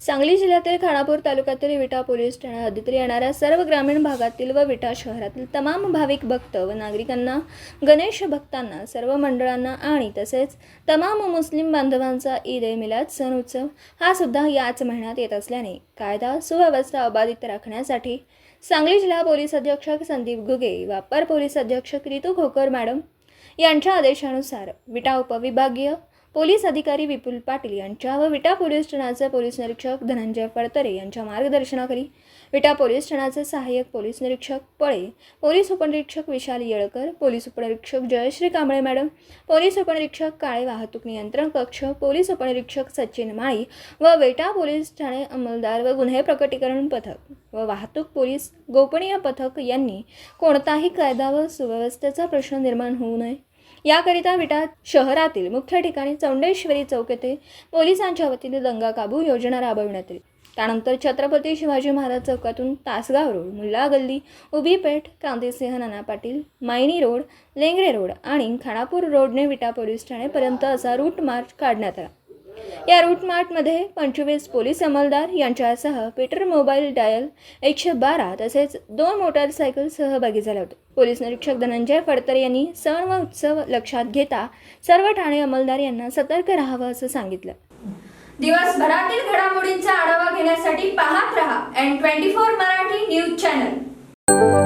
सांगली जिल्ह्यातील खानापूर तालुक्यातील विटा पोलीस ठाण्या हद्दीत येणाऱ्या सर्व ग्रामीण भागातील व विटा शहरातील तमाम भाविक भक्त व नागरिकांना, गणेश भक्तांना, सर्व मंडळांना आणि तसेच तमाम मुस्लिम बांधवांचा ईद ए मिलाद सण उत्सव हा सुद्धा याच महिन्यात येत असल्याने कायदा सुव्यवस्था अबाधित राखण्यासाठी सांगली जिल्हा पोलीस अधीक्षक संदीप घुगे व अप्पर पोलीस अधीक्षक रितू खोकर मॅडम यांच्या आदेशानुसार विटा उपविभागीय पोलीस अधिकारी विपुल पाटील यांच्या व विटा पोलीस ठाण्याचे पोलीस निरीक्षक धनंजय फडतरे यांच्या मार्गदर्शनाखाली विटा पोलीस ठाण्याचे सहाय्यक पोलीस निरीक्षक पळे, पोलीस उपनिरीक्षक विशाल येळकर, पोलीस उपनिरीक्षक जयश्री कांबळे मॅडम, पोलीस उपनिरीक्षक काळे वाहतूक नियंत्रण कक्ष, पोलीस उपनिरीक्षक सचिन माळी व विटा पोलीस ठाणे अंमलदार व गुन्हे प्रकटीकरण पथक व वाहतूक पोलीस गोपनीय पथक यांनी कोणताही कायदा व सुव्यवस्थेचा प्रश्न निर्माण होऊ नये याकरिता विटा शहरातील मुख्य ठिकाणी चौंडेश्वरी चौक येथे पोलिसांच्या वतीने दंगा काबू योजना राबविण्यात आली। त्यानंतर छत्रपती शिवाजी महाराज चौकातून तासगाव रोड, मुल्ला गल्ली, उभी पेठ, क्रांतिसिंह नाना पाटील, मायनी रोड, लेंगरे रोड आणि खानापूर रोडने विटा पोलीस ठाणेपर्यंत असा रूट मार्च काढण्यात आला। या रूट मार्चमध्ये 25 पोलीस अंमलदार यांच्यासह पीटर मोबाईल डायल 112 तसेच 2 मोटारसायकल सहभागी झाले होते। पोलीस निरीक्षक धनंजय फडतरे यांनी सण व उत्सव लक्षात घेता सर्व ठाणे अंमलदार यांना सतर्क राहावं असं सांगितलं। दिवसभरातील घडामोडींचा आढावा घेण्यासाठी पाहत रहा N24 मराठी न्यूज चॅनल।